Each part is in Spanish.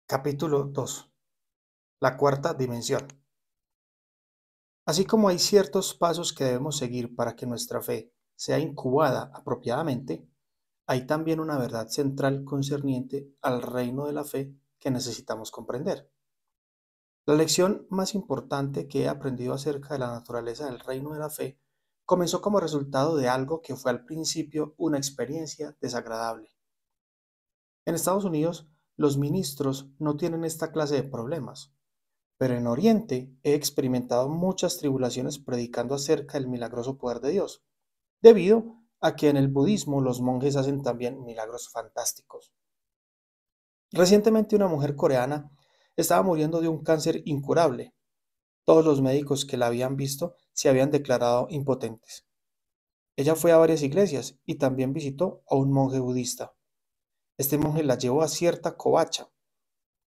Capítulo 2. La cuarta dimensión. Así como hay ciertos pasos que debemos seguir para que nuestra fe sea incubada apropiadamente, hay también una verdad central concerniente al reino de la fe que necesitamos comprender. La lección más importante que he aprendido acerca de la naturaleza del reino de la fe comenzó como resultado de algo que fue al principio una experiencia desagradable. En Estados Unidos, los ministros no tienen esta clase de problemas. Pero en Oriente he experimentado muchas tribulaciones predicando acerca del milagroso poder de Dios, debido a que en el budismo los monjes hacen también milagros fantásticos. Recientemente una mujer coreana estaba muriendo de un cáncer incurable. Todos los médicos que la habían visto se habían declarado impotentes. Ella fue a varias iglesias y también visitó a un monje budista. Este monje la llevó a cierta covacha,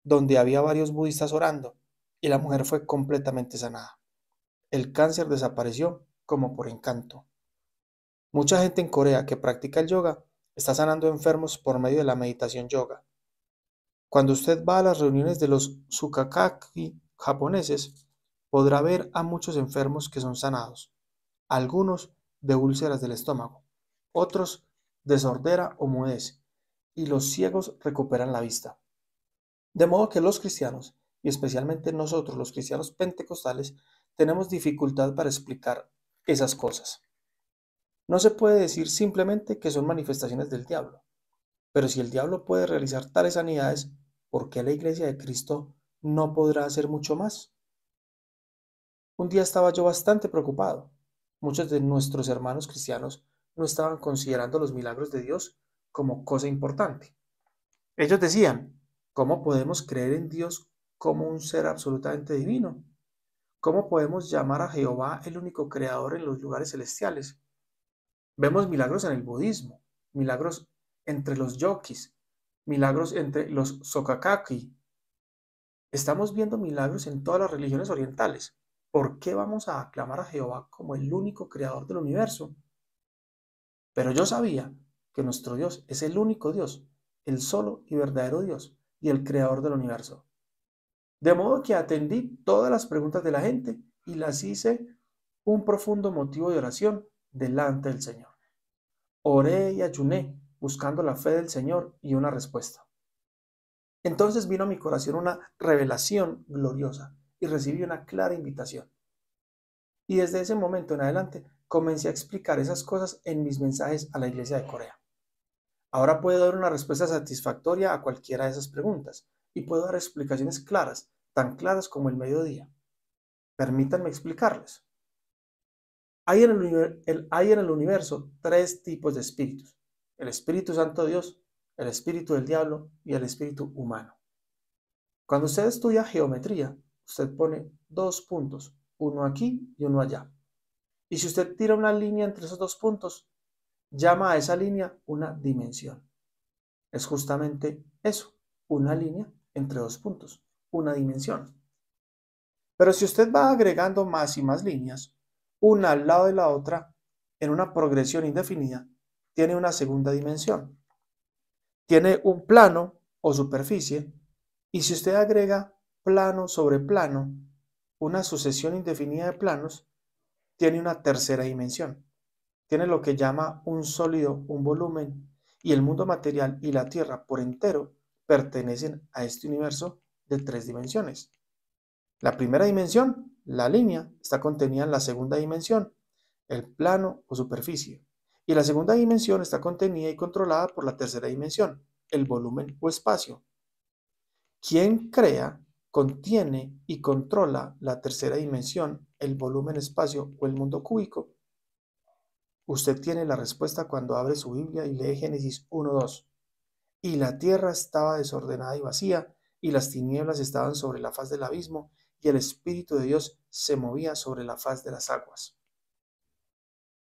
donde había varios budistas orando, y la mujer fue completamente sanada. El cáncer desapareció como por encanto. Mucha gente en Corea que practica el yoga está sanando enfermos por medio de la meditación yoga. Cuando usted va a las reuniones de los tsukakaki japoneses, podrá ver a muchos enfermos que son sanados, algunos de úlceras del estómago, otros de sordera o mudez, y los ciegos recuperan la vista. De modo que los cristianos, y especialmente nosotros los cristianos pentecostales, tenemos dificultad para explicar esas cosas. No se puede decir simplemente que son manifestaciones del diablo, pero si el diablo puede realizar tales sanidades, ¿por qué la iglesia de Cristo no podrá hacer mucho más? Un día estaba yo bastante preocupado. Muchos de nuestros hermanos cristianos no estaban considerando los milagros de Dios como cosa importante. Ellos decían, ¿cómo podemos creer en Dios como un ser absolutamente divino? ¿Cómo podemos llamar a Jehová el único creador en los lugares celestiales? Vemos milagros en el budismo, milagros entre los yogis, milagros entre los sokakaki. Estamos viendo milagros en todas las religiones orientales. ¿Por qué vamos a aclamar a Jehová como el único creador del universo? Pero yo sabía que nuestro Dios es el único Dios, el solo y verdadero Dios y el creador del universo. De modo que atendí todas las preguntas de la gente y las hice un profundo motivo de oración delante del Señor. Oré y ayuné, buscando la fe del Señor y una respuesta. Entonces vino a mi corazón una revelación gloriosa y recibí una clara invitación. Y desde ese momento en adelante comencé a explicar esas cosas en mis mensajes a la iglesia de Corea. Ahora puedo dar una respuesta satisfactoria a cualquiera de esas preguntas y puedo dar explicaciones claras, tan claras como el mediodía. Permítanme explicarles. Hay en el universo tres tipos de espíritus: el Espíritu Santo de Dios, el espíritu del diablo y el espíritu humano. Cuando usted estudia geometría, usted pone dos puntos, uno aquí y uno allá. Y si usted tira una línea entre esos dos puntos, llama a esa línea una dimensión. Es justamente eso, una línea entre dos puntos, una dimensión. Pero si usted va agregando más y más líneas, una al lado de la otra, en una progresión indefinida, tiene una segunda dimensión. Tiene un plano o superficie, y si usted agrega plano sobre plano, una sucesión indefinida de planos, tiene una tercera dimensión. Tiene lo que llama un sólido, un volumen, y el mundo material y la Tierra por entero pertenecen a este universo de tres dimensiones. La primera dimensión, la línea, está contenida en la segunda dimensión, el plano o superficie. Y la segunda dimensión está contenida y controlada por la tercera dimensión, el volumen o espacio. ¿Quién crea, contiene y controla la tercera dimensión, el volumen, espacio o el mundo cúbico? Usted tiene la respuesta cuando abre su Biblia y lee Génesis 1:2. Y la tierra estaba desordenada y vacía, y las tinieblas estaban sobre la faz del abismo, y el Espíritu de Dios se movía sobre la faz de las aguas.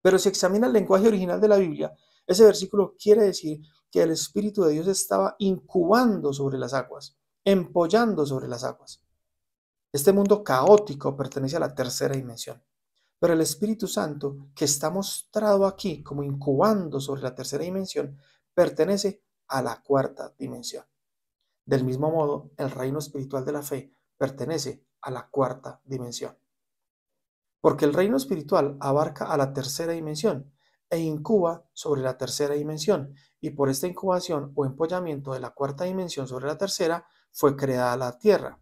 Pero si examina el lenguaje original de la Biblia, ese versículo quiere decir que el Espíritu de Dios estaba incubando sobre las aguas, empollando sobre las aguas. Este mundo caótico pertenece a la tercera dimensión. Pero el Espíritu Santo, que está mostrado aquí como incubando sobre la tercera dimensión, pertenece a la cuarta dimensión. Del mismo modo, el reino espiritual de la fe pertenece a la cuarta dimensión. Porque el reino espiritual abarca a la tercera dimensión e incuba sobre la tercera dimensión, y por esta incubación o empollamiento de la cuarta dimensión sobre la tercera fue creada la tierra.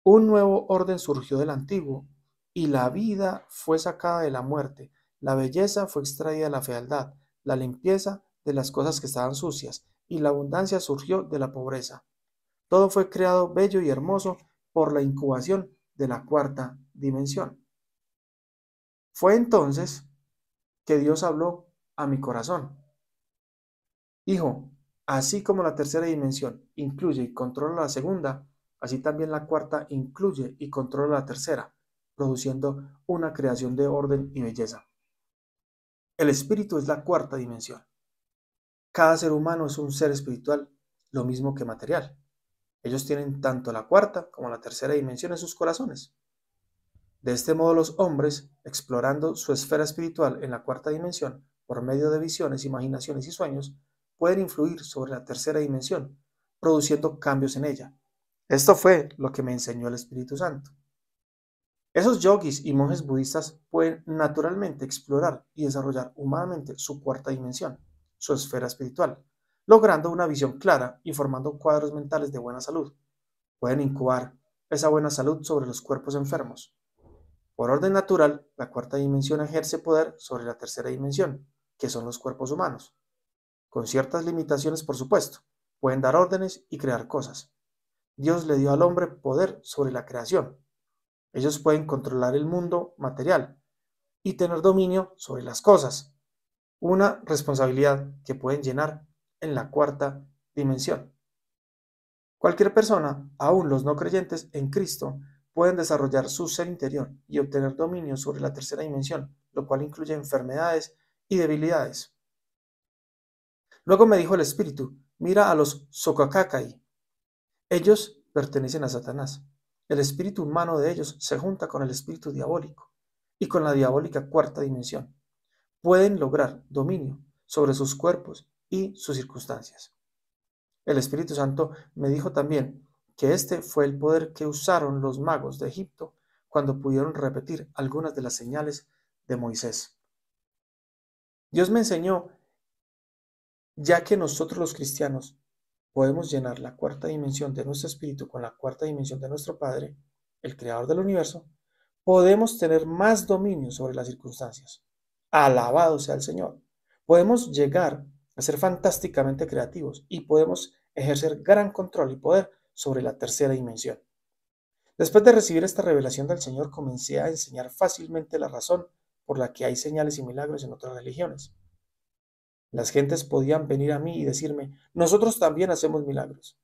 Un nuevo orden surgió del antiguo, y la vida fue sacada de la muerte, la belleza fue extraída de la fealdad, la limpieza de las cosas que estaban sucias, y la abundancia surgió de la pobreza. Todo fue creado bello y hermoso por la incubación de la cuarta dimensión. Fue entonces que Dios habló a mi corazón. Hijo, así como la tercera dimensión incluye y controla la segunda, así también la cuarta incluye y controla la tercera, produciendo una creación de orden y belleza. El espíritu es la cuarta dimensión. Cada ser humano es un ser espiritual, lo mismo que material. Ellos tienen tanto la cuarta como la tercera dimensión en sus corazones. De este modo los hombres, explorando su esfera espiritual en la cuarta dimensión, por medio de visiones, imaginaciones y sueños, pueden influir sobre la tercera dimensión, produciendo cambios en ella. Esto fue lo que me enseñó el Espíritu Santo. Esos yogis y monjes budistas pueden naturalmente explorar y desarrollar humanamente su cuarta dimensión, su esfera espiritual, logrando una visión clara y formando cuadros mentales de buena salud. Pueden incubar esa buena salud sobre los cuerpos enfermos. Por orden natural, la cuarta dimensión ejerce poder sobre la tercera dimensión, que son los cuerpos humanos. Con ciertas limitaciones, por supuesto, pueden dar órdenes y crear cosas. Dios le dio al hombre poder sobre la creación. Ellos pueden controlar el mundo material y tener dominio sobre las cosas, una responsabilidad que pueden llenar en la cuarta dimensión. Cualquier persona, aun los no creyentes en Cristo, pueden desarrollar su ser interior y obtener dominio sobre la tercera dimensión, lo cual incluye enfermedades y debilidades. Luego me dijo el Espíritu, mira a los Sokakakai. Ellos pertenecen a Satanás. El espíritu humano de ellos se junta con el espíritu diabólico y con la diabólica cuarta dimensión. Pueden lograr dominio sobre sus cuerpos y sus circunstancias. El Espíritu Santo me dijo también que este fue el poder que usaron los magos de Egipto cuando pudieron repetir algunas de las señales de Moisés. Dios me enseñó, ya que nosotros los cristianos podemos llenar la cuarta dimensión de nuestro espíritu con la cuarta dimensión de nuestro Padre, el creador del universo, podemos tener más dominio sobre las circunstancias. Alabado sea el Señor. Podemos llegar a ser fantásticamente creativos y podemos ejercer gran control y poder sobre la tercera dimensión. Después de recibir esta revelación del Señor, comencé a enseñar fácilmente la razón por la que hay señales y milagros en otras religiones. Las gentes podían venir a mí y decirme, nosotros también hacemos milagros.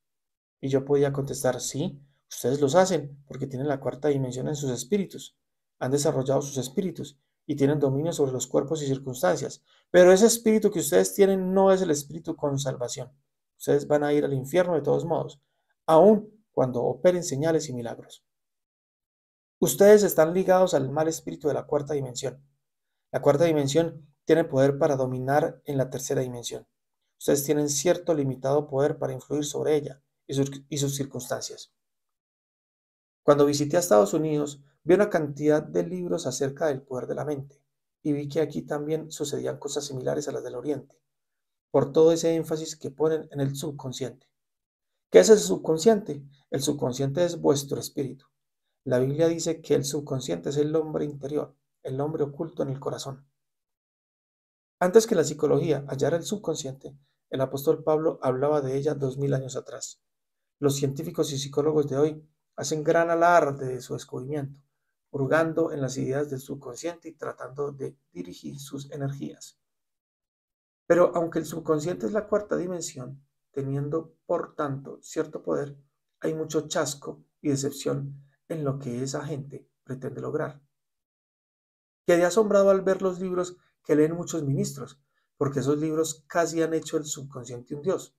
Y yo podía contestar, sí, ustedes los hacen porque tienen la cuarta dimensión en sus espíritus, han desarrollado sus espíritus y tienen dominio sobre los cuerpos y circunstancias. Pero ese espíritu que ustedes tienen no es el espíritu con salvación. Ustedes van a ir al infierno de todos modos, aun cuando operen señales y milagros. Ustedes están ligados al mal espíritu de la cuarta dimensión. La cuarta dimensión tiene poder para dominar en la tercera dimensión. Ustedes tienen cierto limitado poder para influir sobre ella y sus circunstancias. Cuando visité a Estados Unidos, vi una cantidad de libros acerca del poder de la mente y vi que aquí también sucedían cosas similares a las del Oriente, por todo ese énfasis que ponen en el subconsciente. ¿Qué es el subconsciente? El subconsciente es vuestro espíritu. La Biblia dice que el subconsciente es el hombre interior, el hombre oculto en el corazón. Antes que la psicología hallara el subconsciente, el apóstol Pablo hablaba de ella 2000 años atrás. Los científicos y psicólogos de hoy hacen gran alarde de su descubrimiento, hurgando en las ideas del subconsciente y tratando de dirigir sus energías. Pero aunque el subconsciente es la cuarta dimensión, teniendo por tanto cierto poder, hay mucho chasco y decepción en lo que esa gente pretende lograr. Quedé asombrado al ver los libros que leen muchos ministros, porque esos libros casi han hecho el subconsciente un dios.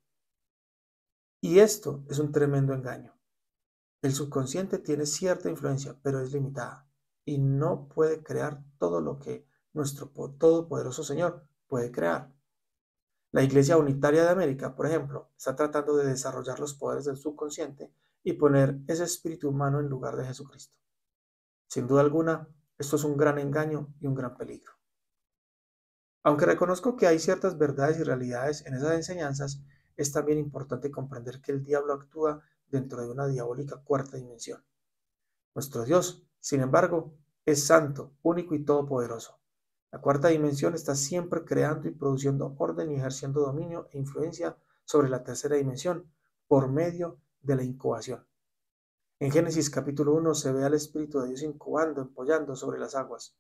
Y esto es un tremendo engaño. El subconsciente tiene cierta influencia, pero es limitada y no puede crear todo lo que nuestro todopoderoso Señor puede crear. La Iglesia Unitaria de América, por ejemplo, está tratando de desarrollar los poderes del subconsciente y poner ese espíritu humano en lugar de Jesucristo. Sin duda alguna, esto es un gran engaño y un gran peligro. Aunque reconozco que hay ciertas verdades y realidades en esas enseñanzas, es también importante comprender que el diablo actúa dentro de una diabólica cuarta dimensión. Nuestro Dios, sin embargo, es santo, único y todopoderoso. La cuarta dimensión está siempre creando y produciendo orden y ejerciendo dominio e influencia sobre la tercera dimensión por medio de la incubación. En Génesis capítulo 1 se ve al Espíritu de Dios incubando, empollando sobre las aguas.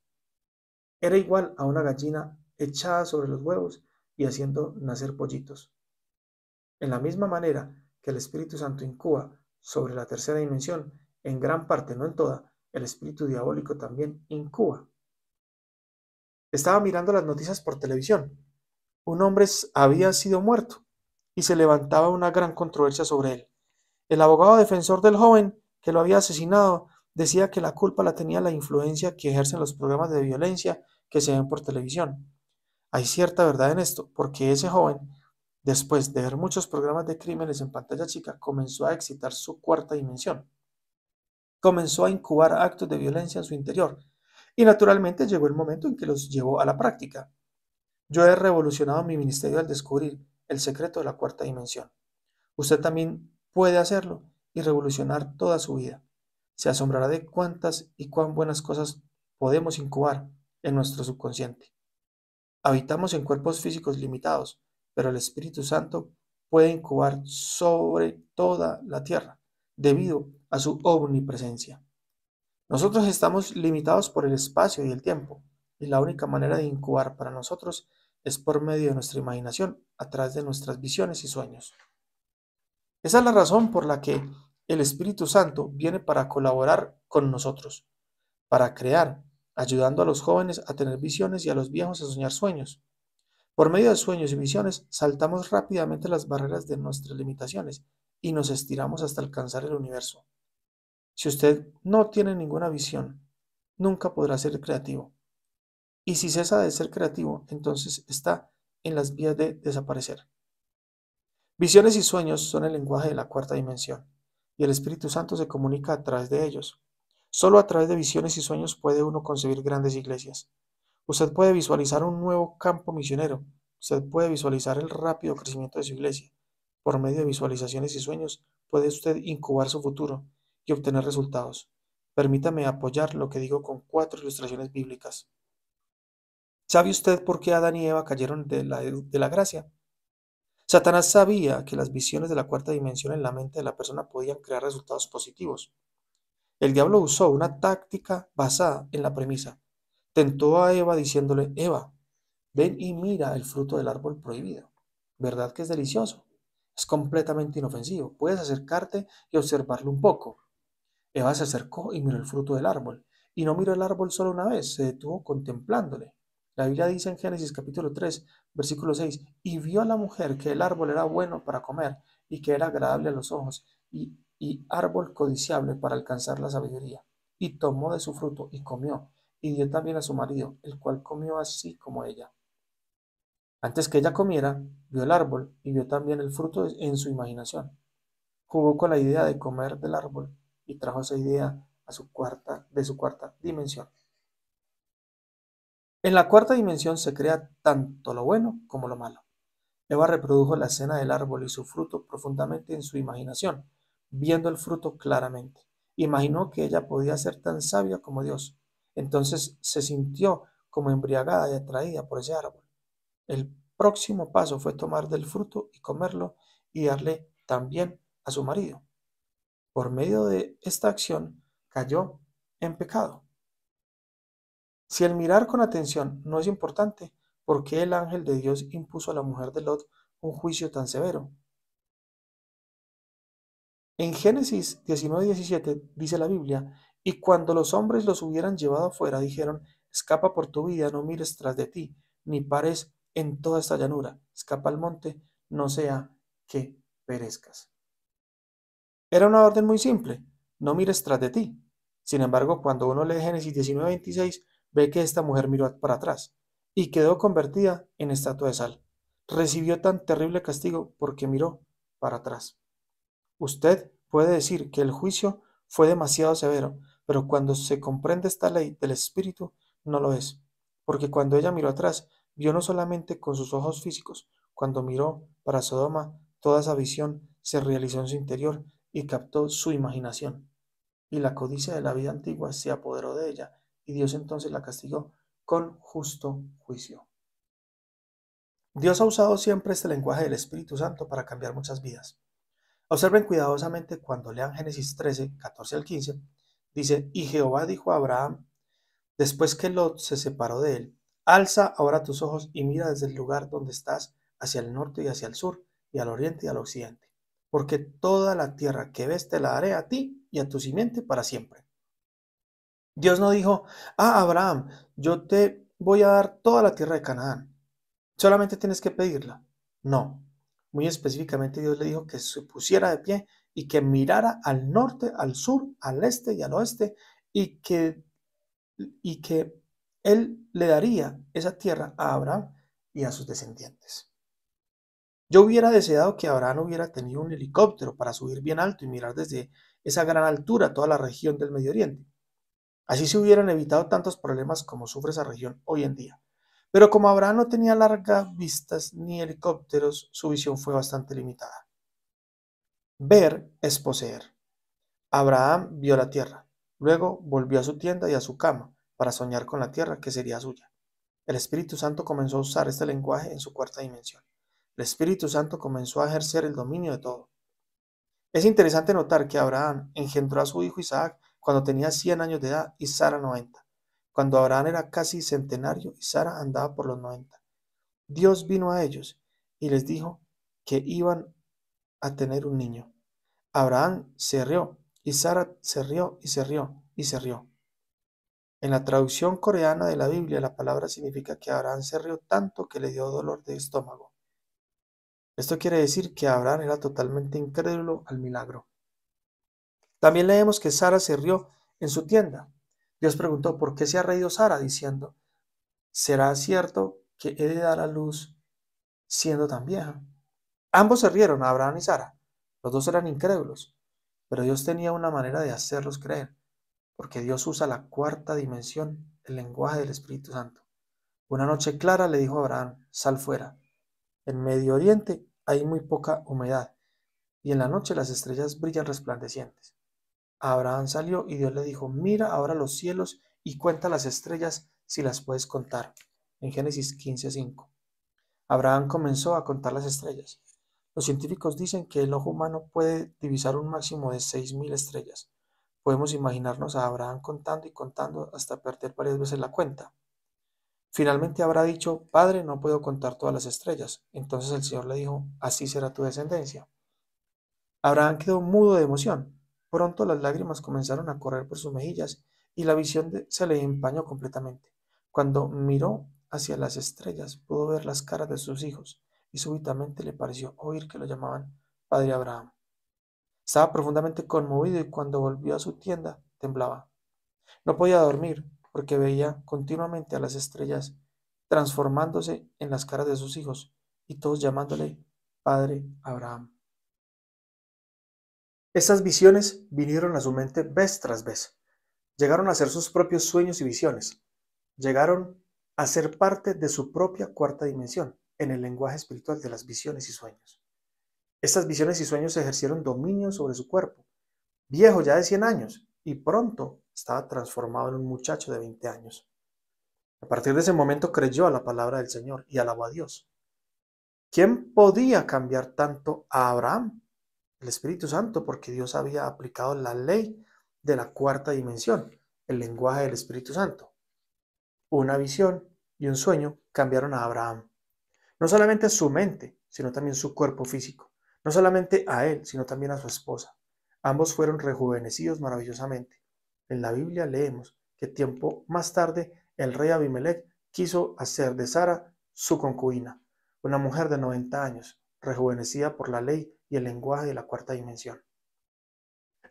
Era igual a una gallina echada sobre los huevos y haciendo nacer pollitos. En la misma manera que el Espíritu Santo incuba sobre la tercera dimensión, en gran parte, no en toda, el espíritu diabólico también incuba. Estaba mirando las noticias por televisión. Un hombre había sido muerto y se levantaba una gran controversia sobre él. El abogado defensor del joven que lo había asesinado decía que la culpa la tenía la influencia que ejercen los programas de violencia que se ven por televisión. Hay cierta verdad en esto, porque ese joven, después de ver muchos programas de crímenes en pantalla chica, comenzó a excitar su cuarta dimensión. Comenzó a incubar actos de violencia en su interior y naturalmente llegó el momento en que los llevó a la práctica. Yo he revolucionado mi ministerio al descubrir el secreto de la cuarta dimensión. Usted también puede hacerlo y revolucionar toda su vida. Se asombrará de cuántas y cuán buenas cosas podemos incubar en nuestro subconsciente. Habitamos en cuerpos físicos limitados, pero el Espíritu Santo puede incubar sobre toda la tierra debido a su omnipresencia. Nosotros estamos limitados por el espacio y el tiempo, y la única manera de incubar para nosotros es por medio de nuestra imaginación, a través de nuestras visiones y sueños. Esa es la razón por la que el Espíritu Santo viene para colaborar con nosotros, para crear, ayudando a los jóvenes a tener visiones y a los viejos a soñar sueños. Por medio de sueños y visiones, saltamos rápidamente las barreras de nuestras limitaciones y nos estiramos hasta alcanzar el universo. Si usted no tiene ninguna visión, nunca podrá ser creativo. Y si cesa de ser creativo, entonces está en las vías de desaparecer. Visiones y sueños son el lenguaje de la cuarta dimensión, y el Espíritu Santo se comunica a través de ellos. Solo a través de visiones y sueños puede uno concebir grandes iglesias. Usted puede visualizar un nuevo campo misionero. Usted puede visualizar el rápido crecimiento de su iglesia. Por medio de visualizaciones y sueños, puede usted incubar su futuro y obtener resultados. Permítame apoyar lo que digo con 4 ilustraciones bíblicas. ¿Sabe usted por qué Adán y Eva cayeron de la gracia? Satanás sabía que las visiones de la cuarta dimensión en la mente de la persona podían crear resultados positivos. El diablo usó una táctica basada en la premisa. Tentó a Eva diciéndole: Eva, ven y mira el fruto del árbol prohibido. ¿Verdad que es delicioso? Es completamente inofensivo. Puedes acercarte y observarlo un poco. Eva se acercó y miró el fruto del árbol. Y no miró el árbol solo una vez, se detuvo contemplándole. La Biblia dice en Génesis capítulo 3, versículo 6, y vio a la mujer que el árbol era bueno para comer y que era agradable a los ojos y árbol codiciable para alcanzar la sabiduría. Y tomó de su fruto y comió, y dio también a su marido, el cual comió así como ella. Antes que ella comiera, vio el árbol y vio también el fruto en su imaginación. Jugó con la idea de comer del árbol y trajo esa idea de su cuarta dimensión. En la cuarta dimensión se crea tanto lo bueno como lo malo. Eva reprodujo la escena del árbol y su fruto profundamente en su imaginación, viendo el fruto claramente. Imaginó que ella podía ser tan sabia como Dios. Entonces se sintió como embriagada y atraída por ese árbol. El próximo paso fue tomar del fruto y comerlo y darle también a su marido. Por medio de esta acción cayó en pecado. Si el mirar con atención no es importante, ¿por qué el ángel de Dios impuso a la mujer de Lot un juicio tan severo? En Génesis 19:17 dice la Biblia: y cuando los hombres los hubieran llevado afuera, dijeron: escapa por tu vida, no mires tras de ti, ni pares en toda esta llanura, escapa al monte, no sea que perezcas. Era una orden muy simple: no mires tras de ti. Sin embargo, cuando uno lee Génesis 19:26, ve que esta mujer miró para atrás y quedó convertida en estatua de sal. recibió tan terrible castigo porque miró para atrás. Usted puede decir que el juicio fue demasiado severo, pero cuando se comprende esta ley del espíritu, no lo es, porque cuando ella miró atrás, vio no solamente con sus ojos físicos, cuando miró para Sodoma, toda esa visión se realizó en su interior y captó su imaginación, y la codicia de la vida antigua se apoderó de ella, y Dios entonces la castigó con justo juicio. Dios ha usado siempre este lenguaje del Espíritu Santo para cambiar muchas vidas. Observen cuidadosamente cuando lean Génesis 13, 14 al 15, dice, y Jehová dijo a Abraham, después que Lot se separó de él, alza ahora tus ojos y mira desde el lugar donde estás hacia el norte y hacia el sur, y al oriente y al occidente, porque toda la tierra que ves te la daré a ti y a tu simiente para siempre. Dios no dijo, Abraham, yo te voy a dar toda la tierra de Canaán, solamente tienes que pedirla. No, muy específicamente Dios le dijo que se pusiera de pie y que mirara al norte, al sur, al este y al oeste y que él le daría esa tierra a Abraham y a sus descendientes. Yo hubiera deseado que Abraham hubiera tenido un helicóptero para subir bien alto y mirar desde esa gran altura toda la región del Medio Oriente. Así se hubieran evitado tantos problemas como sufre esa región hoy en día. Pero como Abraham no tenía largas vistas ni helicópteros, su visión fue bastante limitada. Ver es poseer. Abraham vio la tierra, luego volvió a su tienda y a su cama para soñar con la tierra que sería suya. El Espíritu Santo comenzó a usar este lenguaje en su cuarta dimensión. El Espíritu Santo comenzó a ejercer el dominio de todo. Es interesante notar que Abraham engendró a su hijo Isaac cuando tenía 100 años de edad y Sara 90. Cuando Abraham era casi centenario y Sara andaba por los 90. Dios vino a ellos y les dijo que iban a tener un niño. Abraham se rió y Sara se rió y se rió y se rió. En la traducción coreana de la Biblia, la palabra significa que Abraham se rió tanto que le dio dolor de estómago. Esto quiere decir que Abraham era totalmente incrédulo al milagro. También leemos que Sara se rió en su tienda. Dios preguntó, ¿por qué se ha reído Sara? Diciendo, ¿será cierto que he de dar a luz siendo tan vieja? Ambos se rieron, Abraham y Sara. Los dos eran incrédulos, pero Dios tenía una manera de hacerlos creer, porque Dios usa la cuarta dimensión, el lenguaje del Espíritu Santo. Una noche clara le dijo a Abraham, sal fuera. En Medio Oriente hay muy poca humedad, y en la noche las estrellas brillan resplandecientes. Abraham salió y Dios le dijo, mira ahora los cielos y cuenta las estrellas si las puedes contar. En Génesis 15:5. Abraham comenzó a contar las estrellas. Los científicos dicen que el ojo humano puede divisar un máximo de 6.000 estrellas. Podemos imaginarnos a Abraham contando y contando hasta perder varias veces la cuenta. Finalmente habrá dicho, Padre, no puedo contar todas las estrellas. Entonces el Señor le dijo, así será tu descendencia. Abraham quedó mudo de emoción. Pronto las lágrimas comenzaron a correr por sus mejillas y la visión se le empañó completamente. Cuando miró hacia las estrellas, pudo ver las caras de sus hijos y súbitamente le pareció oír que lo llamaban Padre Abraham. Estaba profundamente conmovido y cuando volvió a su tienda temblaba. No podía dormir porque veía continuamente a las estrellas transformándose en las caras de sus hijos y todos llamándole Padre Abraham. Estas visiones vinieron a su mente vez tras vez. Llegaron a ser sus propios sueños y visiones. Llegaron a ser parte de su propia cuarta dimensión, en el lenguaje espiritual de las visiones y sueños. Estas visiones y sueños ejercieron dominio sobre su cuerpo, viejo ya de 100 años, y pronto estaba transformado en un muchacho de 20 años. A partir de ese momento creyó a la palabra del Señor y alabó a Dios. ¿Quién podía cambiar tanto a Abraham? El Espíritu Santo, porque Dios había aplicado la ley de la cuarta dimensión, el lenguaje del Espíritu Santo. Una visión y un sueño cambiaron a Abraham. No solamente su mente, sino también su cuerpo físico. No solamente a él, sino también a su esposa. Ambos fueron rejuvenecidos maravillosamente. En la Biblia leemos que tiempo más tarde el rey Abimelech quiso hacer de Sara su concubina, una mujer de 90 años, rejuvenecida por la ley y el lenguaje de la cuarta dimensión.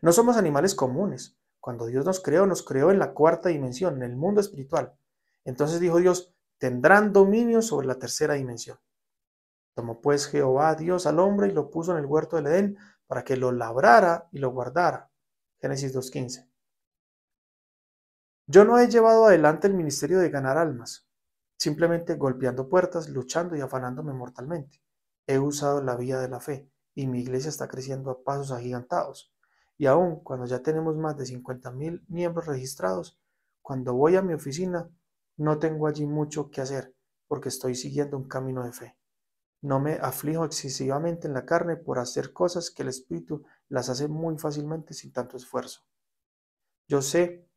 No somos animales comunes. Cuando Dios nos creó en la cuarta dimensión, en el mundo espiritual. Entonces dijo Dios, tendrán dominio sobre la tercera dimensión. Tomó pues Jehová Dios al hombre y lo puso en el huerto del Edén para que lo labrara y lo guardara. Génesis 2:15. Yo no he llevado adelante el ministerio de ganar almas, simplemente golpeando puertas, luchando y afanándome mortalmente. He usado la vía de la fe y mi iglesia está creciendo a pasos agigantados. Y aun cuando ya tenemos más de 50,000 miembros registrados, cuando voy a mi oficina no tengo allí mucho que hacer porque estoy siguiendo un camino de fe. No me aflijo excesivamente en la carne por hacer cosas que el Espíritu las hace muy fácilmente sin tanto esfuerzo. Yo sé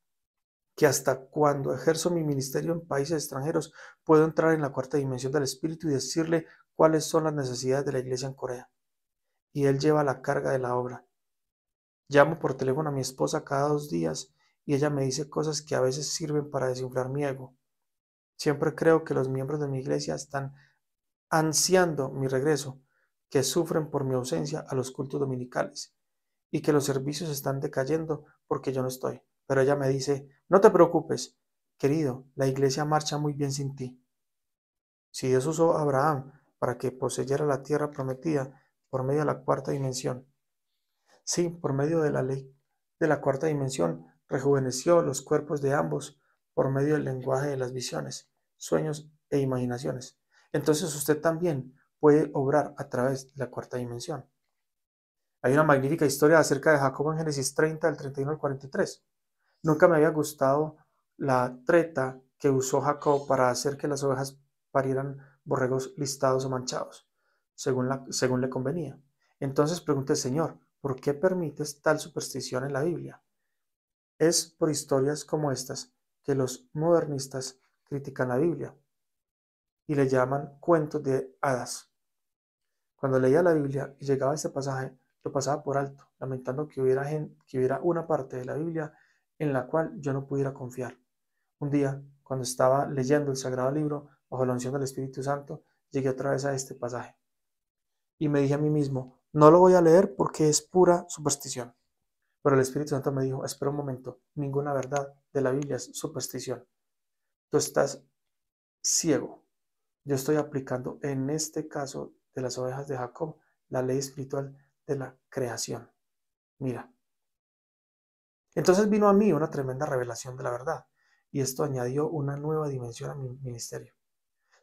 que hasta cuando ejerzo mi ministerio en países extranjeros puedo entrar en la cuarta dimensión del Espíritu y decirle cuáles son las necesidades de la iglesia en Corea. Y él lleva la carga de la obra. Llamo por teléfono a mi esposa cada 2 días y ella me dice cosas que a veces sirven para desinflar mi ego. Siempre creo que los miembros de mi iglesia están ansiando mi regreso, que sufren por mi ausencia a los cultos dominicales y que los servicios están decayendo porque yo no estoy. Pero ella me dice, no te preocupes, querido, la iglesia marcha muy bien sin ti. Si Dios usó a Abraham para que poseyera la tierra prometida por medio de la cuarta dimensión, sí, por medio de la ley de la cuarta dimensión, rejuveneció los cuerpos de ambos por medio del lenguaje de las visiones, sueños e imaginaciones. Entonces usted también puede obrar a través de la cuarta dimensión. Hay una magnífica historia acerca de Jacob en Génesis 30, del 31 al 43. Nunca me había gustado la treta que usó Jacob para hacer que las ovejas parieran borregos listados o manchados, según le convenía. Entonces pregunté, Señor, ¿por qué permites tal superstición en la Biblia? Es por historias como estas que los modernistas critican la Biblia y le llaman cuentos de hadas. Cuando leía la Biblia y llegaba a este pasaje, lo pasaba por alto, lamentando que hubiera una parte de la Biblia en la cual yo no pudiera confiar. Un día, cuando estaba leyendo el Sagrado Libro bajo la unción del Espíritu Santo, llegué otra vez a este pasaje y me dije a mí mismo, no lo voy a leer porque es pura superstición. Pero el Espíritu Santo me dijo, espera un momento, ninguna verdad de la Biblia es superstición. Tú estás ciego. Yo estoy aplicando en este caso de las ovejas de Jacob la ley espiritual de la creación. Mira. Entonces vino a mí una tremenda revelación de la verdad y esto añadió una nueva dimensión a mi ministerio.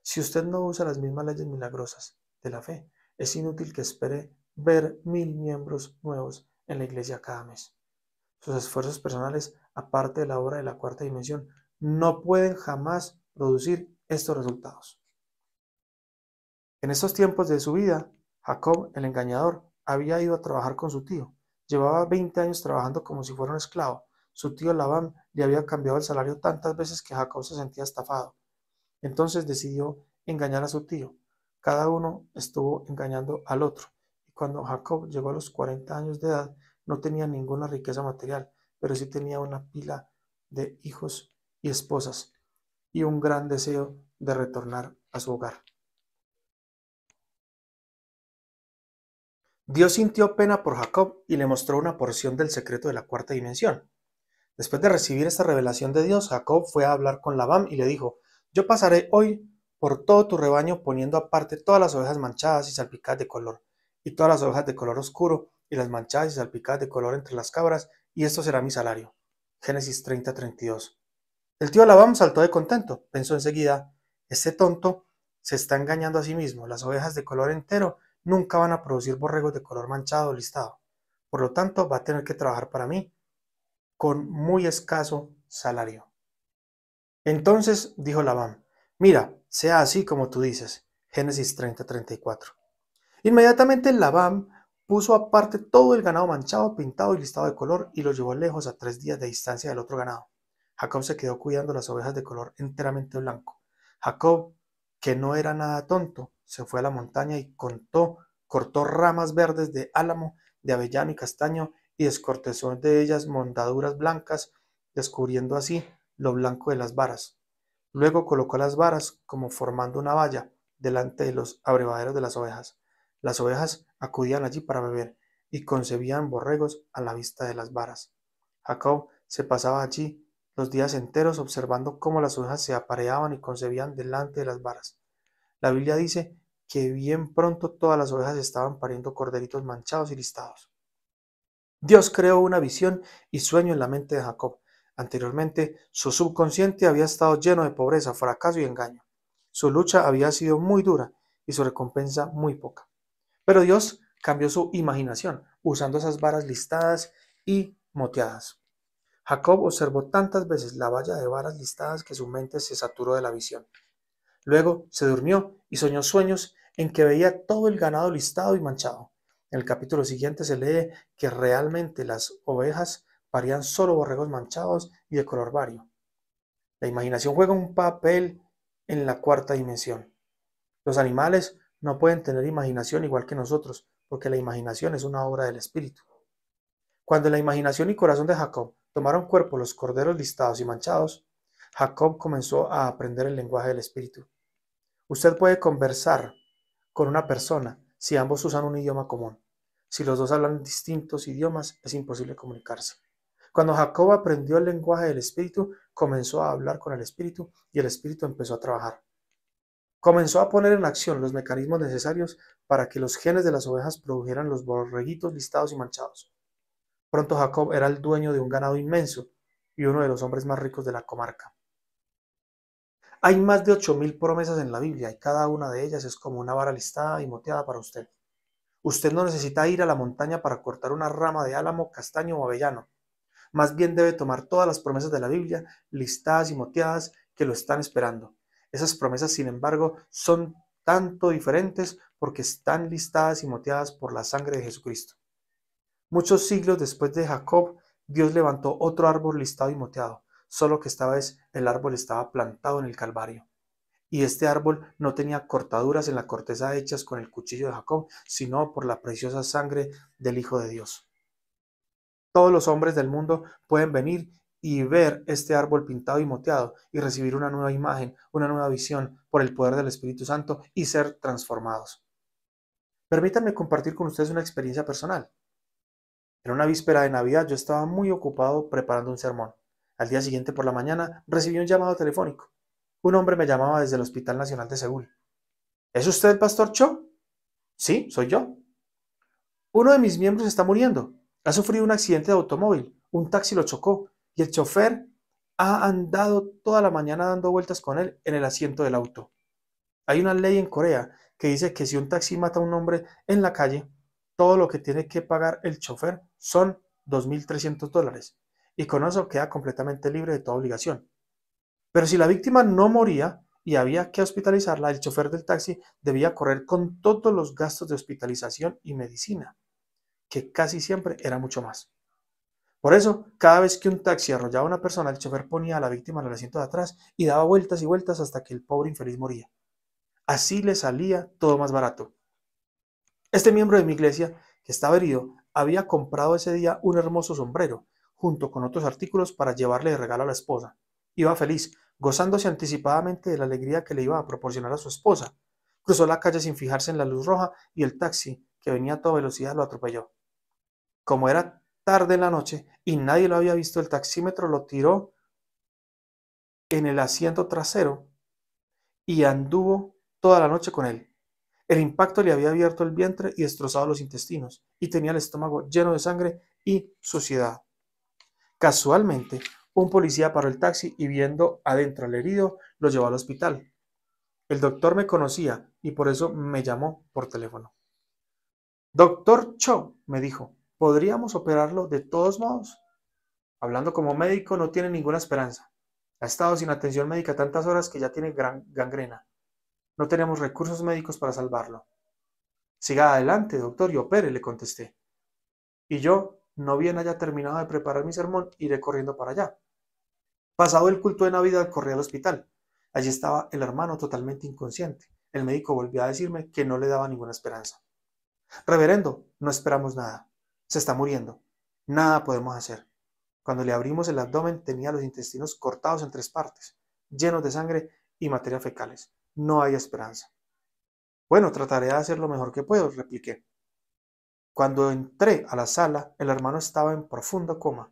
Si usted no usa las mismas leyes milagrosas de la fe, es inútil que espere ver 1,000 miembros nuevos en la iglesia cada mes. Sus esfuerzos personales, aparte de la obra de la cuarta dimensión, no pueden jamás producir estos resultados. En estos tiempos de su vida, Jacob, el engañador, había ido a trabajar con su tío. Llevaba 20 años trabajando como si fuera un esclavo. Su tío Labán le había cambiado el salario tantas veces que Jacob se sentía estafado. Entonces decidió engañar a su tío. Cada uno estuvo engañando al otro. Y cuando Jacob llegó a los 40 años de edad, no tenía ninguna riqueza material, pero sí tenía una pila de hijos y esposas y un gran deseo de retornar a su hogar. Dios sintió pena por Jacob y le mostró una porción del secreto de la cuarta dimensión. Después de recibir esta revelación de Dios, Jacob fue a hablar con Labán y le dijo, yo pasaré hoy por todo tu rebaño poniendo aparte todas las ovejas manchadas y salpicadas de color, y todas las ovejas de color oscuro, y las manchadas y salpicadas de color entre las cabras, y esto será mi salario. Génesis 30:32. El tío Labán saltó de contento, pensó enseguida, este tonto se está engañando a sí mismo, las ovejas de color entero nunca van a producir borregos de color manchado o listado, por lo tanto va a tener que trabajar para mí con muy escaso salario. Entonces dijo Labán, mira, sea así como tú dices. Génesis 30:34. Inmediatamente Labán puso aparte todo el ganado manchado, pintado y listado de color y lo llevó lejos a 3 días de distancia del otro ganado. Jacob se quedó cuidando las ovejas de color enteramente blanco. Jacob, que no era nada tonto, se fue a la montaña y cortó ramas verdes de álamo, de avellano y castaño y descortezó de ellas mondaduras blancas, descubriendo así lo blanco de las varas. Luego colocó las varas como formando una valla delante de los abrevaderos de las ovejas. Las ovejas acudían allí para beber y concebían borregos a la vista de las varas. Jacob se pasaba allí los días enteros observando cómo las ovejas se apareaban y concebían delante de las varas. La Biblia dice que bien pronto todas las ovejas estaban pariendo corderitos manchados y listados. Dios creó una visión y sueño en la mente de Jacob. Anteriormente, su subconsciente había estado lleno de pobreza, fracaso y engaño. Su lucha había sido muy dura y su recompensa muy poca. Pero Dios cambió su imaginación usando esas varas listadas y moteadas. Jacob observó tantas veces la valla de varas listadas que su mente se saturó de la visión. Luego se durmió y soñó sueños en que veía todo el ganado listado y manchado. En el capítulo siguiente se lee que realmente las ovejas parían solo borregos manchados y de color vario. La imaginación juega un papel en la cuarta dimensión. Los animales no pueden tener imaginación igual que nosotros, porque la imaginación es una obra del espíritu. Cuando la imaginación y corazón de Jacob tomaron cuerpo los corderos listados y manchados, Jacob comenzó a aprender el lenguaje del espíritu. Usted puede conversar con una persona si ambos usan un idioma común. Si los dos hablan distintos idiomas, es imposible comunicarse. Cuando Jacob aprendió el lenguaje del espíritu, comenzó a hablar con el espíritu y el espíritu empezó a trabajar. Comenzó a poner en acción los mecanismos necesarios para que los genes de las ovejas produjeran los borreguitos listados y manchados. Pronto Jacob era el dueño de un ganado inmenso y uno de los hombres más ricos de la comarca. Hay más de 8.000 promesas en la Biblia y cada una de ellas es como una vara listada y moteada para usted. Usted no necesita ir a la montaña para cortar una rama de álamo, castaño o avellano. Más bien debe tomar todas las promesas de la Biblia, listadas y moteadas, que lo están esperando. Esas promesas, sin embargo, son tanto diferentes porque están listadas y moteadas por la sangre de Jesucristo. Muchos siglos después de Jacob, Dios levantó otro árbol listado y moteado, solo que esta vez el árbol estaba plantado en el Calvario. Y este árbol no tenía cortaduras en la corteza hechas con el cuchillo de Jacob, sino por la preciosa sangre del Hijo de Dios. Todos los hombres del mundo pueden venir y ver este árbol pintado y moteado y recibir una nueva imagen, una nueva visión por el poder del Espíritu Santo y ser transformados. Permítanme compartir con ustedes una experiencia personal. En una víspera de Navidad yo estaba muy ocupado preparando un sermón. Al día siguiente por la mañana recibí un llamado telefónico. Un hombre me llamaba desde el Hospital Nacional de Seúl. ¿Es usted el pastor Cho? Sí, soy yo. Uno de mis miembros está muriendo. Ha sufrido un accidente de automóvil. Un taxi lo chocó y el chofer ha andado toda la mañana dando vueltas con él en el asiento del auto. Hay una ley en Corea que dice que si un taxi mata a un hombre en la calle, todo lo que tiene que pagar el chofer son $2.300 y con eso queda completamente libre de toda obligación. Pero si la víctima no moría y había que hospitalizarla, el chofer del taxi debía correr con todos los gastos de hospitalización y medicina, que casi siempre era mucho más. Por eso, cada vez que un taxi arrollaba a una persona, el chofer ponía a la víctima en el asiento de atrás y daba vueltas y vueltas hasta que el pobre infeliz moría. Así le salía todo más barato. Este miembro de mi iglesia, que estaba herido, había comprado ese día un hermoso sombrero, junto con otros artículos para llevarle de regalo a la esposa. Iba feliz, gozándose anticipadamente de la alegría que le iba a proporcionar a su esposa. Cruzó la calle sin fijarse en la luz roja y el taxi, que venía a toda velocidad, lo atropelló. Como era tarde en la noche y nadie lo había visto, el taxímetro lo tiró en el asiento trasero y anduvo toda la noche con él. El impacto le había abierto el vientre y destrozado los intestinos, y tenía el estómago lleno de sangre y suciedad. Casualmente, un policía paró el taxi y viendo adentro al herido, lo llevó al hospital. El doctor me conocía y por eso me llamó por teléfono. Doctor Cho, me dijo, ¿podríamos operarlo de todos modos? Hablando como médico, no tiene ninguna esperanza. Ha estado sin atención médica tantas horas que ya tiene gangrena. No tenemos recursos médicos para salvarlo. Siga adelante, doctor, y opere, le contesté. Y yo, no bien haya terminado de preparar mi sermón, iré corriendo para allá. Pasado el culto de Navidad, corrí al hospital. Allí estaba el hermano totalmente inconsciente. El médico volvió a decirme que no le daba ninguna esperanza. Reverendo, no esperamos nada. Se está muriendo. Nada podemos hacer. Cuando le abrimos el abdomen tenía los intestinos cortados en 3 partes, llenos de sangre y materia fecales. No hay esperanza. Bueno, trataré de hacer lo mejor que puedo, repliqué. Cuando entré a la sala, el hermano estaba en profundo coma.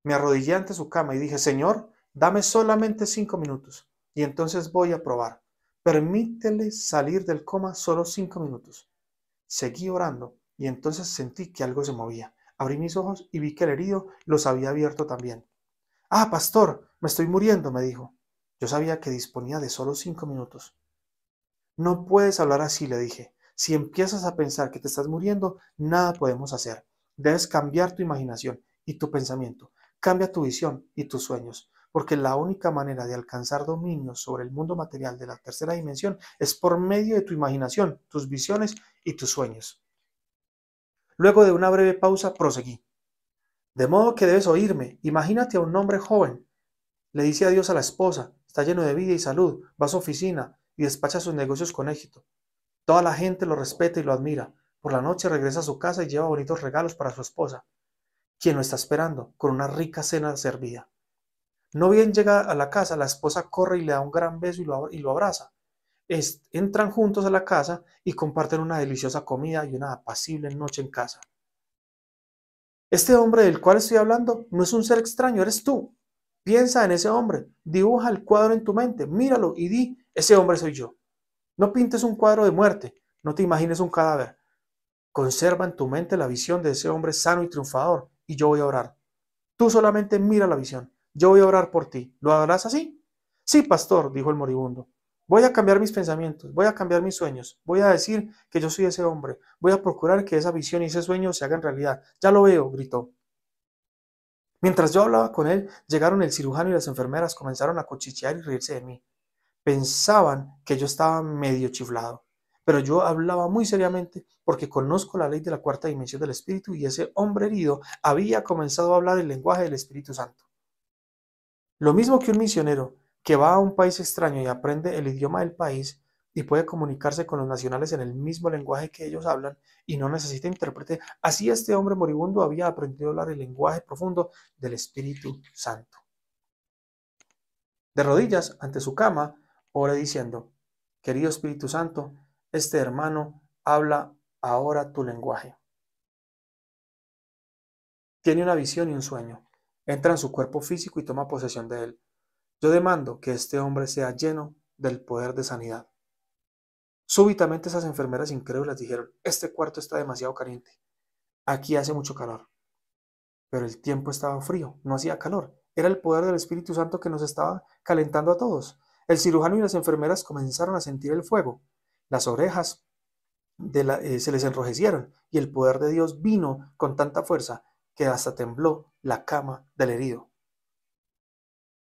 Me arrodillé ante su cama y dije, Señor, dame solamente 5 minutos y entonces voy a probar. Permítele salir del coma solo 5 minutos. Seguí orando y entonces sentí que algo se movía. Abrí mis ojos y vi que el herido los había abierto también. Ah, pastor, me estoy muriendo, me dijo. Yo sabía que disponía de solo 5 minutos. No puedes hablar así, le dije. Si empiezas a pensar que te estás muriendo, nada podemos hacer. Debes cambiar tu imaginación y tu pensamiento. Cambia tu visión y tus sueños, porque la única manera de alcanzar dominio sobre el mundo material de la tercera dimensión es por medio de tu imaginación, tus visiones y tus sueños. Luego de una breve pausa, proseguí. De modo que debes oírme. Imagínate a un hombre joven. Le dice adiós a la esposa, está lleno de vida y salud, va a su oficina y despacha sus negocios con éxito. Toda la gente lo respeta y lo admira. Por la noche regresa a su casa y lleva bonitos regalos para su esposa, quien lo está esperando, con una rica cena servida. No bien llega a la casa, la esposa corre y le da un gran beso y lo abraza. Entran juntos a la casa y comparten una deliciosa comida y una apacible noche en casa. Este hombre del cual estoy hablando no es un ser extraño, eres tú. Piensa en ese hombre, dibuja el cuadro en tu mente, míralo y di, ese hombre soy yo. No pintes un cuadro de muerte, no te imagines un cadáver. Conserva en tu mente la visión de ese hombre sano y triunfador, y yo voy a orar. Tú solamente mira la visión. Yo voy a orar por ti. ¿Lo harás así? Sí, pastor, dijo el moribundo. Voy a cambiar mis pensamientos, voy a cambiar mis sueños, voy a decir que yo soy ese hombre, voy a procurar que esa visión y ese sueño se hagan realidad. Ya lo veo, gritó. Mientras yo hablaba con él, llegaron el cirujano y las enfermeras comenzaron a cuchichear y reírse de mí. Pensaban que yo estaba medio chiflado, pero yo hablaba muy seriamente porque conozco la ley de la cuarta dimensión del espíritu y ese hombre herido había comenzado a hablar el lenguaje del Espíritu Santo. Lo mismo que un misionero que va a un país extraño y aprende el idioma del país y puede comunicarse con los nacionales en el mismo lenguaje que ellos hablan y no necesita intérprete, así este hombre moribundo había aprendido a hablar el lenguaje profundo del Espíritu Santo. De rodillas ante su cama, ora diciendo, querido Espíritu Santo, este hermano habla ahora tu lenguaje. Tiene una visión y un sueño. Entra en su cuerpo físico y toma posesión de él. Yo demando que este hombre sea lleno del poder de sanidad. Súbitamente esas enfermeras incrédulas dijeron, este cuarto está demasiado caliente. Aquí hace mucho calor. Pero el tiempo estaba frío, no hacía calor. Era el poder del Espíritu Santo que nos estaba calentando a todos. El cirujano y las enfermeras comenzaron a sentir el fuego. Las orejas se les enrojecieron y el poder de Dios vino con tanta fuerza que hasta tembló la cama del herido.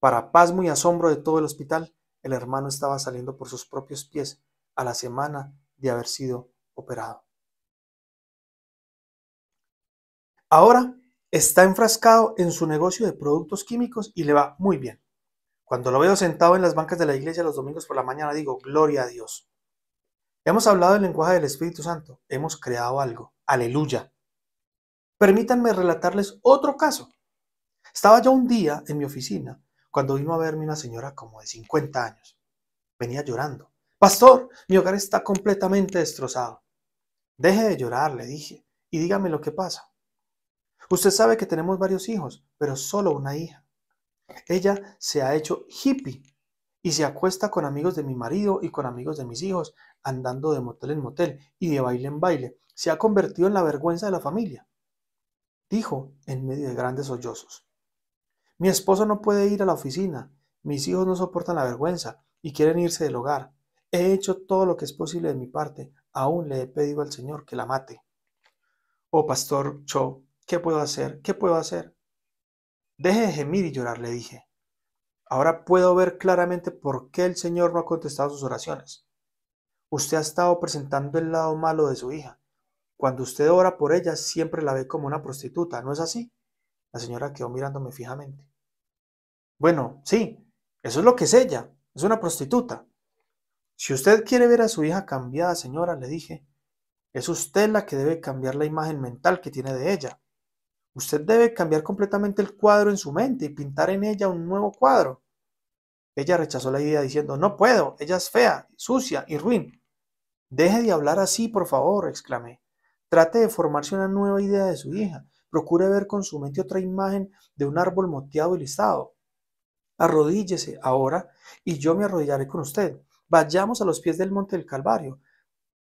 Para pasmo y asombro de todo el hospital, el hermano estaba saliendo por sus propios pies a la semana de haber sido operado. Ahora está enfrascado en su negocio de productos químicos y le va muy bien. Cuando lo veo sentado en las bancas de la iglesia los domingos por la mañana digo, gloria a Dios. Hemos hablado del lenguaje del Espíritu Santo, hemos creado algo, aleluya. Permítanme relatarles otro caso. Estaba yo un día en mi oficina cuando vino a verme una señora como de 50 años. Venía llorando. Pastor, mi hogar está completamente destrozado. Deje de llorar, le dije, y dígame lo que pasa. Usted sabe que tenemos varios hijos, pero solo una hija. Ella se ha hecho hippie y se acuesta con amigos de mi marido y con amigos de mis hijos, andando de motel en motel y de baile en baile. Se ha convertido en la vergüenza de la familia, dijo en medio de grandes sollozos. Mi esposo no puede ir a la oficina, mis hijos no soportan la vergüenza y quieren irse del hogar. He hecho todo lo que es posible de mi parte, aún le he pedido al Señor que la mate. Oh, Pastor Cho, ¿qué puedo hacer? ¿Qué puedo hacer? Deje de gemir y llorar, le dije. Ahora puedo ver claramente por qué el Señor no ha contestado sus oraciones. Usted ha estado presentando el lado malo de su hija. Cuando usted ora por ella, siempre la ve como una prostituta, ¿no es así? La señora quedó mirándome fijamente. Bueno, sí, eso es lo que es ella, es una prostituta. Si usted quiere ver a su hija cambiada, señora, le dije, es usted la que debe cambiar la imagen mental que tiene de ella. Usted debe cambiar completamente el cuadro en su mente y pintar en ella un nuevo cuadro. Ella rechazó la idea diciendo, no puedo, ella es fea, sucia y ruin. Deje de hablar así, por favor, exclamé. Trate de formarse una nueva idea de su hija. Procure ver con su mente otra imagen de un árbol moteado y listado. Arrodíllese ahora y yo me arrodillaré con usted. Vayamos a los pies del monte del Calvario.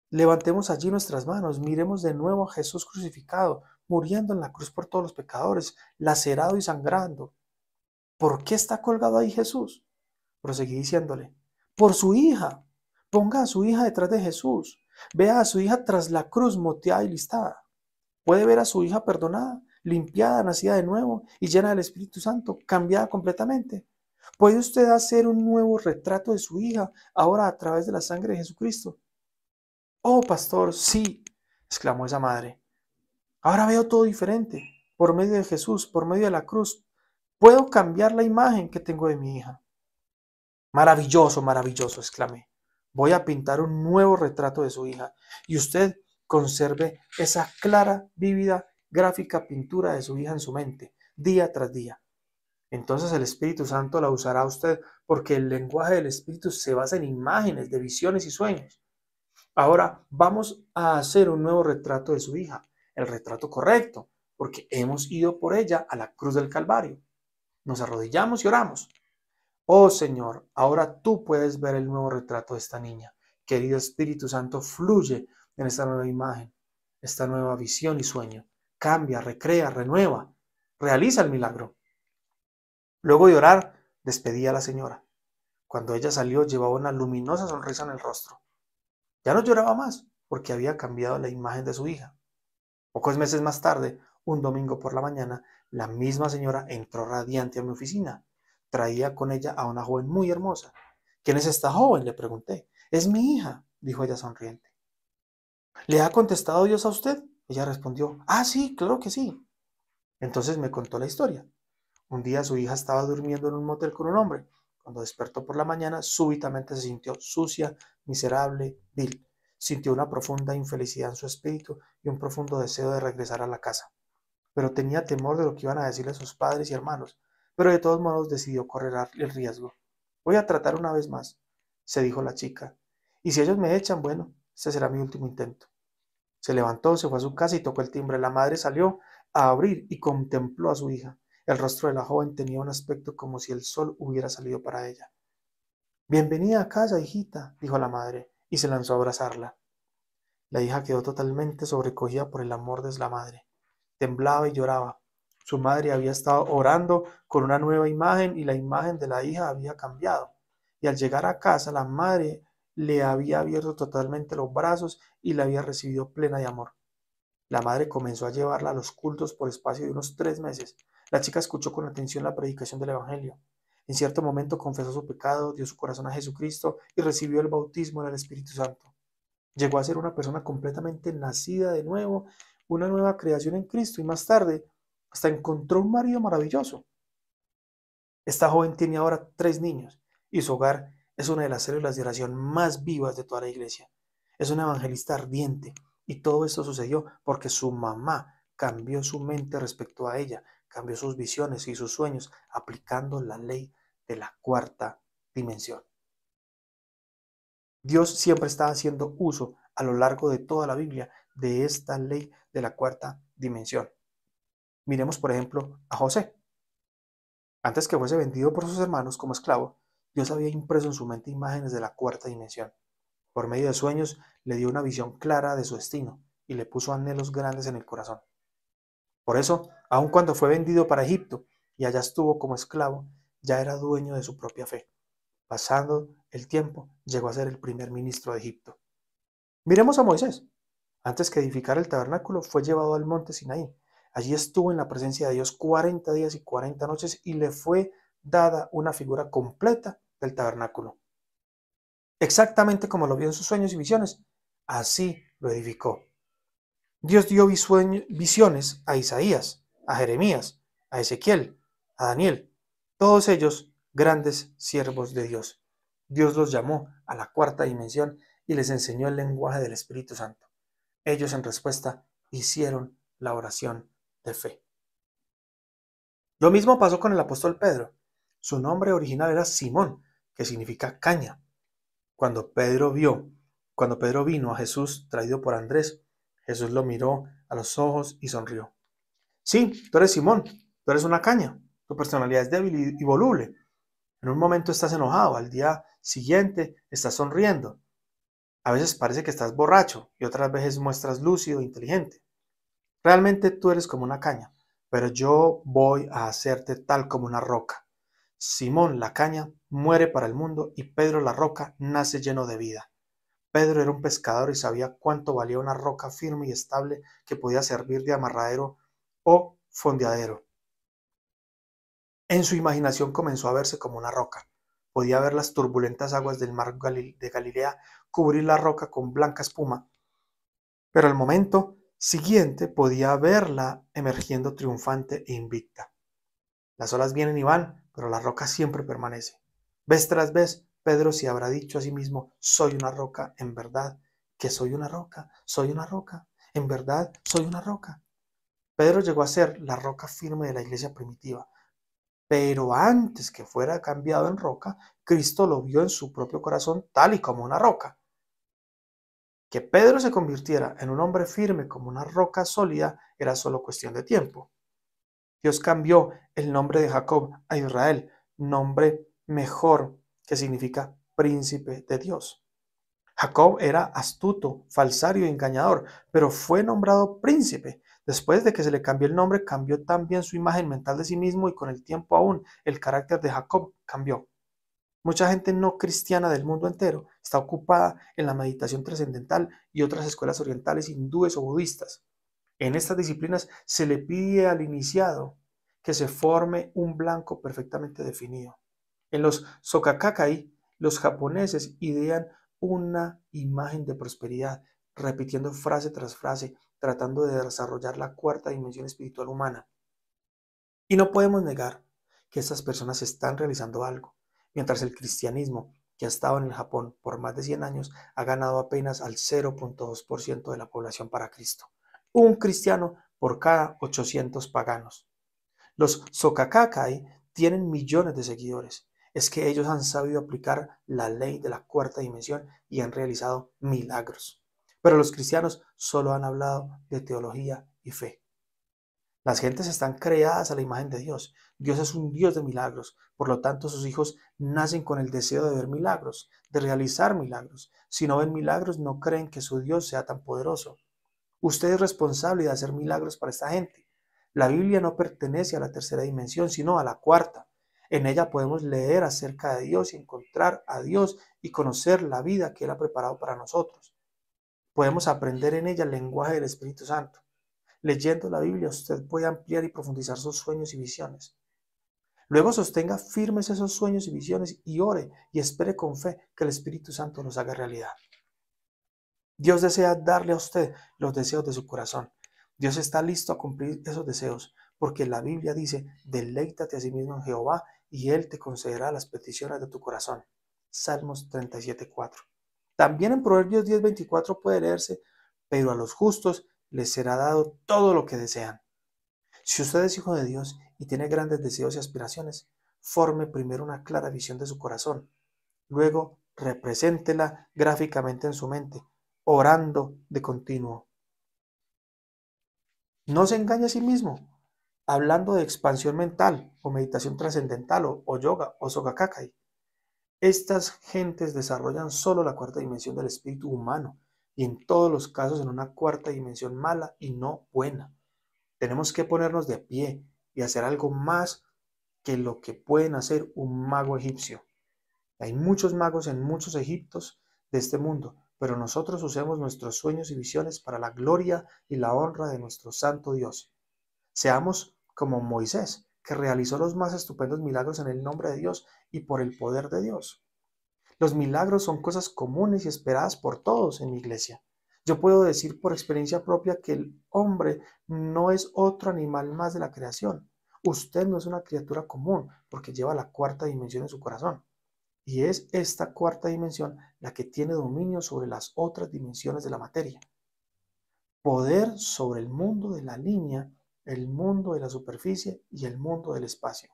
Levantemos allí nuestras manos, miremos de nuevo a Jesús crucificado, muriendo en la cruz por todos los pecadores, lacerado y sangrando. ¿Por qué está colgado ahí Jesús? Proseguí diciéndole, por su hija. Ponga a su hija detrás de Jesús. Vea a su hija tras la cruz moteada y listada. Puede ver a su hija perdonada, limpiada, nacida de nuevo y llena del Espíritu Santo, cambiada completamente. ¿Puede usted hacer un nuevo retrato de su hija ahora a través de la sangre de Jesucristo? Oh, pastor, sí, exclamó esa madre. Ahora veo todo diferente. Por medio de Jesús, por medio de la cruz, puedo cambiar la imagen que tengo de mi hija. Maravilloso, maravilloso, exclamé. Voy a pintar un nuevo retrato de su hija y usted conserve esa clara, vívida, gráfica pintura de su hija en su mente, día tras día. Entonces el Espíritu Santo la usará a usted porque el lenguaje del Espíritu se basa en imágenes, de visiones y sueños. Ahora vamos a hacer un nuevo retrato de su hija, el retrato correcto, porque hemos ido por ella a la cruz del Calvario. Nos arrodillamos y oramos. Oh Señor, ahora tú puedes ver el nuevo retrato de esta niña. Querido Espíritu Santo, fluye en esta nueva imagen, esta nueva visión y sueño. Cambia, recrea, renueva, realiza el milagro. Luego de orar, despedí a la señora. Cuando ella salió, llevaba una luminosa sonrisa en el rostro. Ya no lloraba más, porque había cambiado la imagen de su hija. Pocos meses más tarde, un domingo por la mañana, la misma señora entró radiante a mi oficina. Traía con ella a una joven muy hermosa. ¿Quién es esta joven?, le pregunté. Es mi hija, dijo ella sonriente. ¿Le ha contestado Dios a usted? Ella respondió, sí, claro que sí. Entonces me contó la historia. Un día su hija estaba durmiendo en un motel con un hombre. Cuando despertó por la mañana, súbitamente se sintió sucia, miserable, vil. Sintió una profunda infelicidad en su espíritu y un profundo deseo de regresar a la casa. Pero tenía temor de lo que iban a decirle sus padres y hermanos. Pero de todos modos decidió correr el riesgo. Voy a tratar una vez más, se dijo la chica. Y si ellos me echan, bueno, este será mi último intento. Se levantó, se fue a su casa y tocó el timbre. La madre salió a abrir y contempló a su hija. El rostro de la joven tenía un aspecto como si el sol hubiera salido para ella. Bienvenida a casa, hijita, dijo la madre, y se lanzó a abrazarla. La hija quedó totalmente sobrecogida por el amor de la madre. Temblaba y lloraba. Su madre había estado orando con una nueva imagen y la imagen de la hija había cambiado. Y al llegar a casa, la madre le había abierto totalmente los brazos y la había recibido plena de amor. La madre comenzó a llevarla a los cultos por espacio de unos 3 meses. La chica escuchó con atención la predicación del Evangelio. En cierto momento confesó su pecado, dio su corazón a Jesucristo y recibió el bautismo en el Espíritu Santo. Llegó a ser una persona completamente nacida de nuevo, una nueva creación en Cristo y más tarde hasta encontró un marido maravilloso. Esta joven tiene ahora 3 niños y su hogar es una de las células de oración más vivas de toda la iglesia. Es una evangelista ardiente y todo esto sucedió porque su mamá cambió su mente respecto a ella, cambió sus visiones y sus sueños aplicando la ley de la cuarta dimensión. Dios siempre está haciendo uso a lo largo de toda la Biblia de esta ley de la cuarta dimensión. Miremos, por ejemplo, a José. Antes que fuese vendido por sus hermanos como esclavo, Dios había impreso en su mente imágenes de la cuarta dimensión. Por medio de sueños le dio una visión clara de su destino y le puso anhelos grandes en el corazón. Por eso, aun cuando fue vendido para Egipto y allá estuvo como esclavo, ya era dueño de su propia fe. Pasando el tiempo, llegó a ser el primer ministro de Egipto. Miremos a Moisés. Antes que edificar el tabernáculo, fue llevado al monte Sinaí. Allí estuvo en la presencia de Dios 40 días y 40 noches y le fue dada una figura completa del tabernáculo. Exactamente como lo vio en sus sueños y visiones, así lo edificó. Dios dio visiones a Isaías, a Jeremías, a Ezequiel, a Daniel, todos ellos grandes siervos de Dios. Dios los llamó a la cuarta dimensión y les enseñó el lenguaje del Espíritu Santo. Ellos en respuesta hicieron la oración de fe. Lo mismo pasó con el apóstol Pedro. Su nombre original era Simón, que significa caña. Cuando Pedro vino a Jesús traído por Andrés, Jesús lo miró a los ojos y sonrió. Sí, tú eres Simón, tú eres una caña, tu personalidad es débil y voluble. En un momento estás enojado, al día siguiente estás sonriendo. A veces parece que estás borracho y otras veces muestras lúcido e inteligente. Realmente tú eres como una caña, pero yo voy a hacerte tal como una roca. Simón la caña muere para el mundo y Pedro la roca nace lleno de vida. Pedro era un pescador y sabía cuánto valía una roca firme y estable que podía servir de amarradero o fondeadero. En su imaginación comenzó a verse como una roca. Podía ver las turbulentas aguas del mar de Galilea cubrir la roca con blanca espuma, pero al momento siguiente podía verla emergiendo triunfante e invicta. Las olas vienen y van, pero la roca siempre permanece. Vez tras vez, Pedro se habrá dicho a sí mismo, soy una roca, en verdad, que soy una roca, en verdad, soy una roca. Pedro llegó a ser la roca firme de la iglesia primitiva, pero antes que fuera cambiado en roca, Cristo lo vio en su propio corazón tal y como una roca. Que Pedro se convirtiera en un hombre firme como una roca sólida era solo cuestión de tiempo. Dios cambió el nombre de Jacob a Israel, nombre mejor que significa príncipe de Dios. Jacob era astuto, falsario y engañador, pero fue nombrado príncipe. Después de que se le cambió el nombre, cambió también su imagen mental de sí mismo y con el tiempo aún el carácter de Jacob cambió. Mucha gente no cristiana del mundo entero está ocupada en la meditación trascendental y otras escuelas orientales, hindúes o budistas. En estas disciplinas se le pide al iniciado que se forme un blanco perfectamente definido. En los Sokakakai, los japoneses idean una imagen de prosperidad, repitiendo frase tras frase, tratando de desarrollar la cuarta dimensión espiritual humana. Y no podemos negar que estas personas están realizando algo, mientras el cristianismo, que ha estado en el Japón por más de 100 años, ha ganado apenas al 0.2% de la población para Cristo. Un cristiano por cada 800 paganos. Los Sokakakai tienen millones de seguidores. Es que ellos han sabido aplicar la ley de la cuarta dimensión y han realizado milagros. Pero los cristianos solo han hablado de teología y fe. Las gentes están creadas a la imagen de Dios. Dios es un Dios de milagros. Por lo tanto, sus hijos nacen con el deseo de ver milagros, de realizar milagros. Si no ven milagros, no creen que su Dios sea tan poderoso. Usted es responsable de hacer milagros para esta gente. La Biblia no pertenece a la tercera dimensión, sino a la cuarta. En ella podemos leer acerca de Dios y encontrar a Dios y conocer la vida que Él ha preparado para nosotros. Podemos aprender en ella el lenguaje del Espíritu Santo. Leyendo la Biblia, usted puede ampliar y profundizar sus sueños y visiones. Luego sostenga firmes esos sueños y visiones y ore y espere con fe que el Espíritu Santo los haga realidad. Dios desea darle a usted los deseos de su corazón. Dios está listo a cumplir esos deseos, porque la Biblia dice, deleítate a sí mismo en Jehová y Él te concederá las peticiones de tu corazón. Salmos 37:4. También en Proverbios 10:24 puede leerse, pero a los justos les será dado todo lo que desean. Si usted es hijo de Dios y tiene grandes deseos y aspiraciones, forme primero una clara visión de su corazón. Luego, represéntela gráficamente en su mente, orando de continuo. No se engañe a sí mismo, hablando de expansión mental o meditación trascendental o yoga o sogakakai. Estas gentes desarrollan solo la cuarta dimensión del espíritu humano y en todos los casos en una cuarta dimensión mala y no buena. Tenemos que ponernos de pie y hacer algo más que lo que pueden hacer un mago egipcio. Hay muchos magos en muchos Egiptos de este mundo, pero nosotros usemos nuestros sueños y visiones para la gloria y la honra de nuestro santo Dios. Seamos como Moisés, que realizó los más estupendos milagros en el nombre de Dios y por el poder de Dios. Los milagros son cosas comunes y esperadas por todos en mi iglesia. Yo puedo decir por experiencia propia que el hombre no es otro animal más de la creación. Usted no es una criatura común porque lleva la cuarta dimensión en su corazón. Y es esta cuarta dimensión la que tiene dominio sobre las otras dimensiones de la materia. Poder sobre el mundo de la línea, el mundo de la superficie y el mundo del espacio.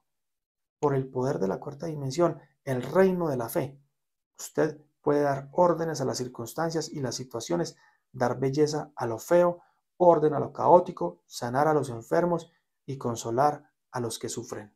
Por el poder de la cuarta dimensión, el reino de la fe. Usted puede dar órdenes a las circunstancias y las situaciones, dar belleza a lo feo, orden a lo caótico, sanar a los enfermos y consolar a los que sufren.